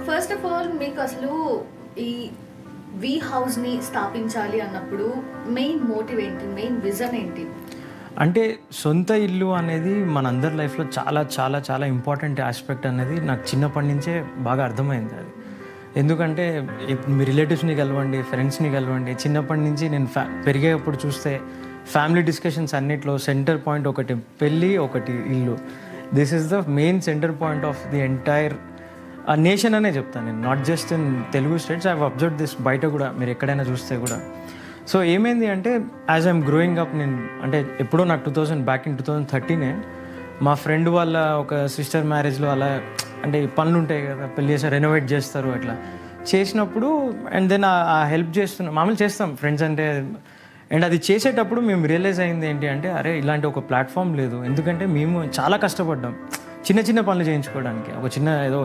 First of all మీకు అసలు ఈ వి హౌస్ని స్థాపించాలి అన్నప్పుడు మెయిన్ మోటివ్ ఏంటి, మెయిన్ విజన్ ఏంటి? అంటే సొంత ఇల్లు అనేది మనందరి లైఫ్లో చాలా చాలా చాలా ఇంపార్టెంట్ ఆస్పెక్ట్ అనేది నాకు చిన్నప్పటి నుంచే బాగా అర్థమైంది అది. ఎందుకంటే మీ రిలేటివ్స్ని కలవండి, ఫ్రెండ్స్ని కలవండి, చిన్నప్పటి నుంచి నేను పెరిగేటప్పుడు చూస్తే ఫ్యామిలీ డిస్కషన్స్ అన్నిట్లో సెంటర్ పాయింట్ ఒకటి పెళ్ళి, ఒకటి ఇల్లు. This is the main centre point of the entire nation అనే చెప్తాను నేను, not just in Telugu states. I have observe this బయట కూడా మీరు ఎక్కడైనా చూస్తే కూడా. సో ఏమైంది అంటే యాజ్ ఐఎమ్ గ్రోయింగ్ అప్, నేను అంటే ఎప్పుడో నాకు 2013 మా ఫ్రెండ్ వాళ్ళ ఒక సిస్టర్ మ్యారేజ్లో అలా అంటే పనులు ఉంటాయి కదా, పెళ్ళి చేసి రెనోవేట్ చేస్తారు, అట్లా చేసినప్పుడు అండ్ దెన్ ఆ హెల్ప్ చేస్తున్నాం, మామూలు చేస్తాం ఫ్రెండ్స్ అంటే. అండ్ అది చేసేటప్పుడు మేము రియలైజ్ అయింది ఏంటి అంటే, అరే ఇలాంటి ఒక ప్లాట్ఫామ్ లేదు. ఎందుకంటే మేము చాలా కష్టపడ్డాం చిన్న చిన్న పనులు చేయించుకోవడానికి, ఒక చిన్న ఏదో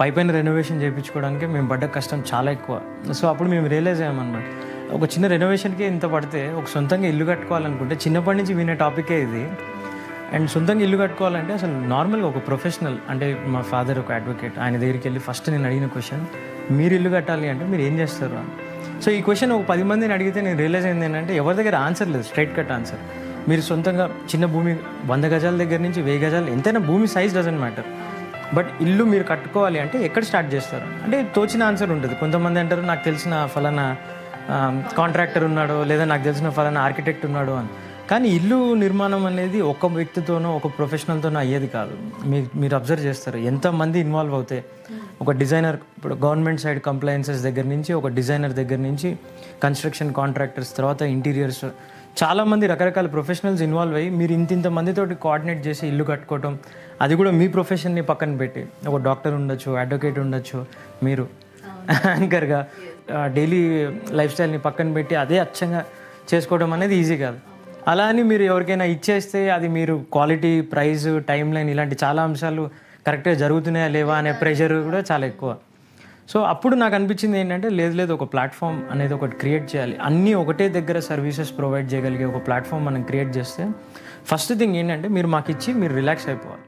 పైపైన రెనోవేషన్ చేయించుకోవడానికి మేము పడ్డ కష్టం చాలా ఎక్కువ. సో అప్పుడు మేము రియలైజ్ అయ్యామన్నమాట, ఒక చిన్న రెనోవేషన్కి ఇంత పడితే ఒక సొంతంగా ఇల్లు కట్టుకోవాలనుకుంటే, చిన్నప్పటి నుంచి వినే టాపికే ఇది. అండ్ సొంతంగా ఇల్లు కట్టుకోవాలంటే అసలు నార్మల్గా ఒక ప్రొఫెషనల్, అంటే మా ఫాదర్ ఒక అడ్వకేట్, ఆయన దగ్గరికి వెళ్ళి ఫస్ట్ నేను అడిగిన క్వశ్చన్, మీరు ఇల్లు కట్టాలి అంటే మీరు ఏం చేస్తారు అని. సో ఈ క్వశ్చన్ ఒక 10 మందిని అడిగితే నేను రియలైజ్ అయింది ఏంటంటే, ఎవరి దగ్గర ఆన్సర్ లేదు, స్ట్రైట్ కట్ ఆన్సర్. మీరు సొంతంగా చిన్న భూమి 100 గజాల దగ్గర నుంచి 1000 గజాలు, ఎంతైనా భూమి సైజ్ డజంట్ మ్యాటర్, బట్ ఇల్లు మీరు కట్టుకోవాలి అంటే ఎక్కడ స్టార్ట్ చేస్తారు అంటే తోచిన ఆన్సర్ ఉంటుంది. కొంతమంది అంటారు నాకు తెలిసిన ఫలానా కాంట్రాక్టర్ ఉన్నాడు, లేదా నాకు తెలిసిన ఫలానా ఆర్కిటెక్ట్ ఉన్నాడు అని. కానీ ఇల్లు నిర్మాణం అనేది ఒక వ్యక్తితోనో ఒక ప్రొఫెషనల్తోనో అయ్యేది కాదు. మీరు అబ్జర్వ్ చేస్తారు ఎంతమంది ఇన్వాల్వ్ అవుతాయి. ఒక డిజైనర్, ఇప్పుడు గవర్నమెంట్ సైడ్ కంప్లైన్సెస్ దగ్గర నుంచి, ఒక డిజైనర్ దగ్గర నుంచి, కన్స్ట్రక్షన్ కాంట్రాక్టర్స్, తర్వాత ఇంటీరియర్స్, చాలామంది రకరకాల ప్రొఫెషనల్స్ ఇన్వాల్వ్ అయ్యి మీరు ఇంత మందితోటి కోఆర్డినేట్ చేసి ఇల్లు కట్టుకోవటం, అది కూడా మీ ప్రొఫెషన్ని పక్కన పెట్టి, ఒక డాక్టర్ ఉండొచ్చు, అడ్వకేట్ ఉండొచ్చు, మీరు యాంకర్గా డైలీ లైఫ్ స్టైల్ని పక్కన పెట్టి అదే అచ్చంగా చేసుకోవడం అనేది ఈజీ కాదు. అలా అని మీరు ఎవరికైనా ఇచ్చేస్తే అది మీరు క్వాలిటీ, ప్రైస్, టైం లైన్ ఇలాంటి చాలా అంశాలు కరెక్ట్గా జరుగుతున్నాయా లేవా అనే ప్రెషర్ కూడా చాలా ఎక్కువ. సో అప్పుడు నాకు అనిపించింది ఏంటంటే, లేదు ఒక ప్లాట్ఫామ్ అనేది ఒకటి క్రియేట్ చేయాలి, అన్నీ ఒకటే దగ్గర సర్వీసెస్ ప్రొవైడ్ చేయగలిగే ఒక ప్లాట్ఫామ్ మనం క్రియేట్ చేస్తే ఫస్ట్ థింగ్ ఏంటంటే మీరు మాకు ఇచ్చి మీరు రిలాక్స్ అయిపోవాలి.